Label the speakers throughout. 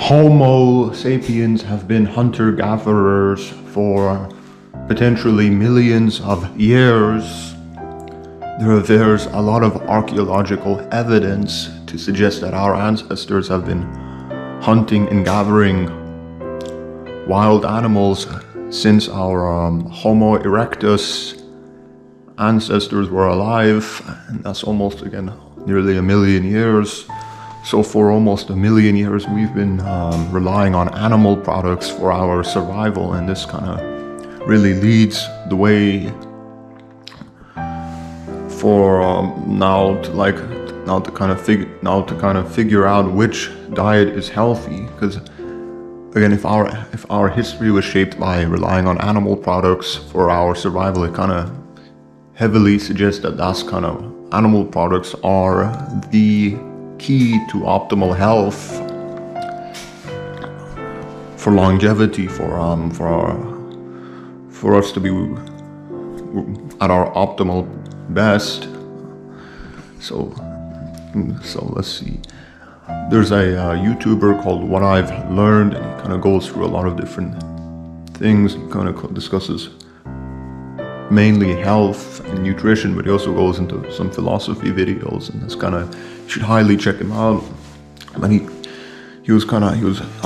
Speaker 1: Homo sapiens have been hunter-gatherers for potentially millions of years. There's a lot of archaeological evidence to suggest that our ancestors have been hunting and gathering wild animals since our Homo erectus ancestors were alive, and that's almost, again, nearly a million years. So for almost a million years, we've been relying on animal products for our survival, and this kind of really leads the way for now to kind of figure out which diet is healthy. Because again, if our history was shaped by relying on animal products for our survival, it kind of heavily suggests that animal products are the key to optimal health, for longevity, for us to be at our optimal best. So let's see. There's a YouTuber called What I've Learned, and he kind of goes through a lot of different things. He kind of discusses mainly health and nutrition, but he also goes into some philosophy videos, and it's kind of, you should highly check him out. But he was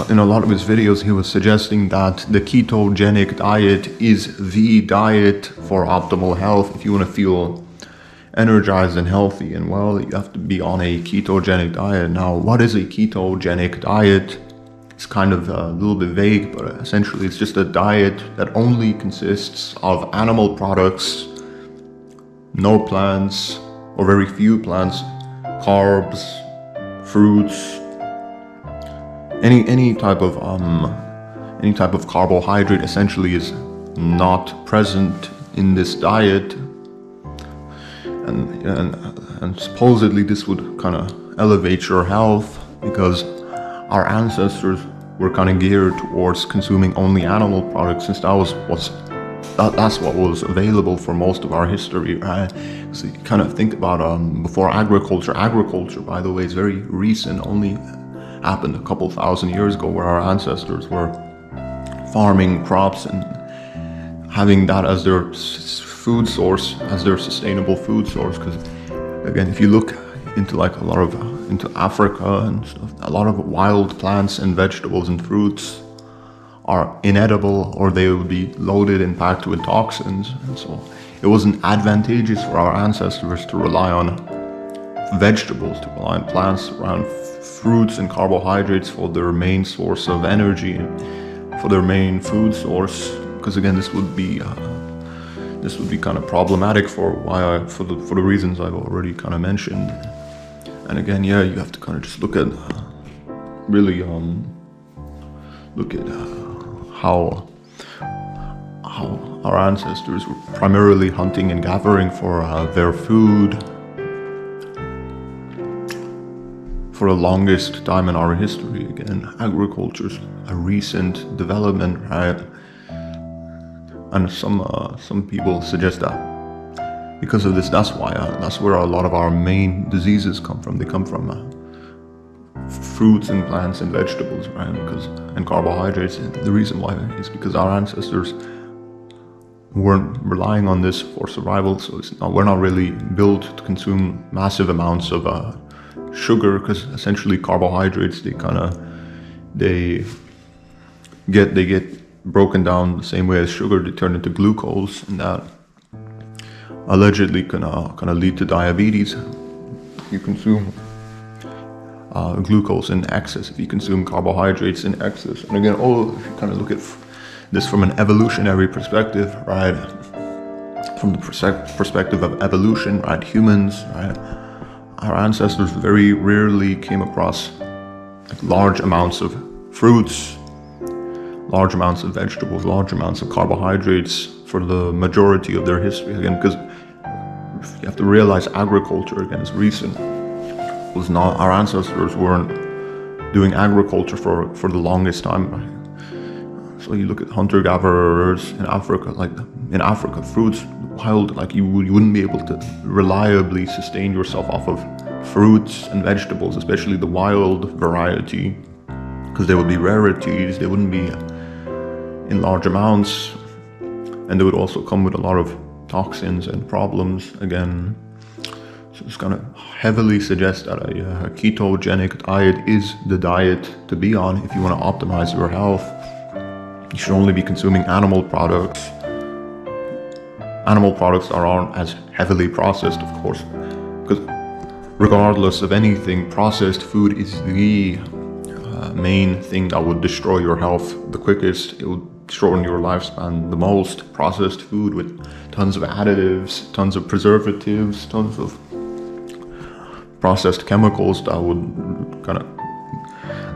Speaker 1: in a lot of his videos, he was suggesting that the ketogenic diet is the diet for optimal health. If you want to feel energized and healthy and well, you have to be on a ketogenic diet. Now, what is a ketogenic diet? It's kind of a little bit vague, but essentially it's just a diet that only consists of animal products, no plants, or very few plants, carbs, fruits, any type of carbohydrate essentially is not present in this diet, and supposedly this would kind of elevate your health, because our ancestors were kind of geared towards consuming only animal products, since that's what was available for most of our history, right? So you kind of think about before agriculture. Agriculture, by the way, is very recent, only happened a couple thousand years ago, where our ancestors were farming crops and having that as their food source, as their sustainable food source. Because again, if you look into into Africa and stuff, a lot of wild plants and vegetables and fruits are inedible, or they would be loaded and packed with toxins. And so it wasn't advantageous for our ancestors to rely on vegetables, to rely on plants, around fruits and carbohydrates for their main source of energy and for their main food source. Because again, this would be kind of problematic for the reasons I've already kind of mentioned. And again, yeah, you have to kind of just look at how our ancestors were primarily hunting and gathering for their food for the longest time in our history. Again, agriculture's a recent development, right? And some people suggest that because of this, that's where a lot of our main diseases come from. They come from fruits and plants and vegetables, right? And carbohydrates. The reason why is because our ancestors weren't relying on this for survival. So we're not really built to consume massive amounts of sugar, because essentially carbohydrates, they get broken down the same way as sugar. They turn into glucose, and that allegedly can lead to diabetes. If you consume glucose in excess, if you consume carbohydrates in excess. And again, if you kind of look at this from an evolutionary perspective, right? From the perspective of evolution, right? Humans, right? Our ancestors very rarely came across large amounts of fruits, large amounts of vegetables, large amounts of carbohydrates for the majority of their history. Again, because you have to realize agriculture, again, is recent. Was not, our ancestors weren't doing agriculture for the longest time, right? So you look at hunter-gatherers in Africa, fruits, wild, you wouldn't be able to reliably sustain yourself off of fruits and vegetables, especially the wild variety, because they would be rarities, they wouldn't be in large amounts, and they would also come with a lot of toxins and problems again. So it's gonna heavily suggest that a ketogenic diet is the diet to be on if you want to optimize your health. You should only be consuming animal products. Animal products that aren't as heavily processed, of course, because regardless of anything, processed food is the main thing that would destroy your health the quickest. It would shorten your lifespan the most. Processed food with tons of additives, tons of preservatives, tons of processed chemicals that would kind of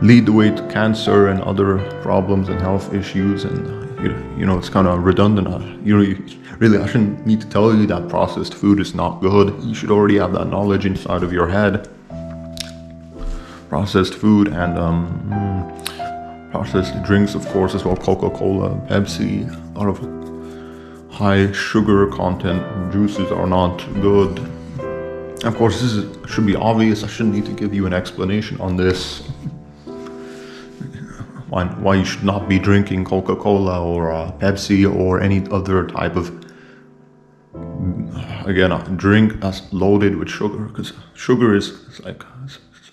Speaker 1: lead the way to cancer and other problems and health issues. And it's kind of redundant. Really, I shouldn't need to tell you that processed food is not good. You should already have that knowledge inside of your head. Processed food and processed drinks, of course, as well. Coca-Cola, Pepsi, a lot of high sugar content juices are not good. Of course, this should be obvious. I shouldn't need to give you an explanation on this. Why you should not be drinking Coca-Cola or Pepsi or any other type of, again, a drink that's loaded with sugar, because sugar is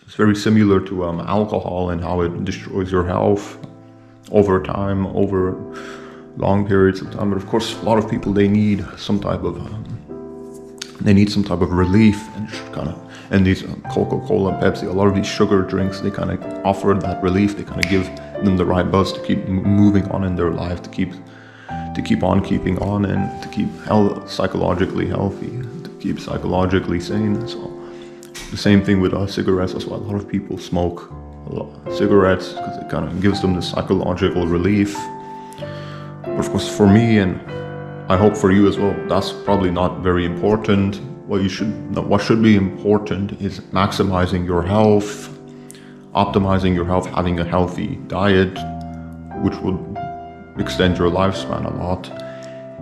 Speaker 1: it's very similar to alcohol and how it destroys your health over time, over long periods of time. But of course, a lot of people, they need some type of relief, and these Coca-Cola, Pepsi, a lot of these sugar drinks, they kind of offer that relief. They kind of give them the right buzz to keep moving on in their life, to keep on keeping on, and to keep psychologically healthy, to keep psychologically sane. So the same thing with cigarettes. That's why a lot of people smoke cigarettes, because it kind of gives them the psychological relief. But of course, for me, and I hope for you as well, that's probably not very important. What should be important is maximizing your health, optimizing your health, having a healthy diet, which would extend your lifespan a lot.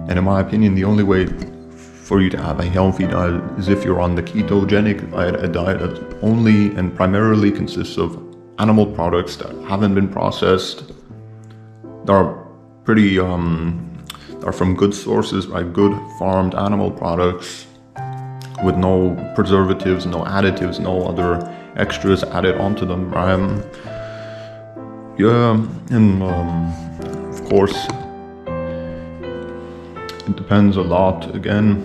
Speaker 1: And in my opinion, the only way for you to have a healthy diet is if you're on the ketogenic diet, a diet that only and primarily consists of animal products that haven't been processed, that are pretty are from good sources, right? Good farmed animal products with no preservatives, no additives, no other extras added onto them. Of course, it depends a lot, again,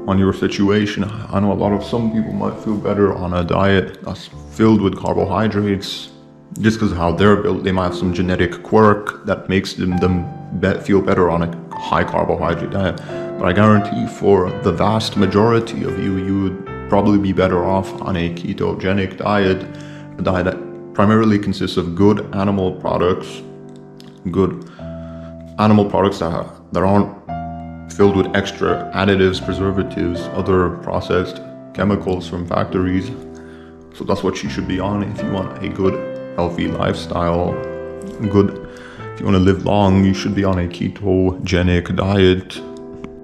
Speaker 1: on your situation. I know some people might feel better on a diet that's filled with carbohydrates. Just because of how they're built, they might have some genetic quirk that makes them feel better on a high carbohydrate diet. But I guarantee for the vast majority of you, you would probably be better off on a ketogenic diet, a diet that primarily consists of good animal products that aren't filled with extra additives, preservatives, other processed chemicals from factories. So that's what you should be on if you want a good, healthy lifestyle. If you want to live long, you should be on a ketogenic diet.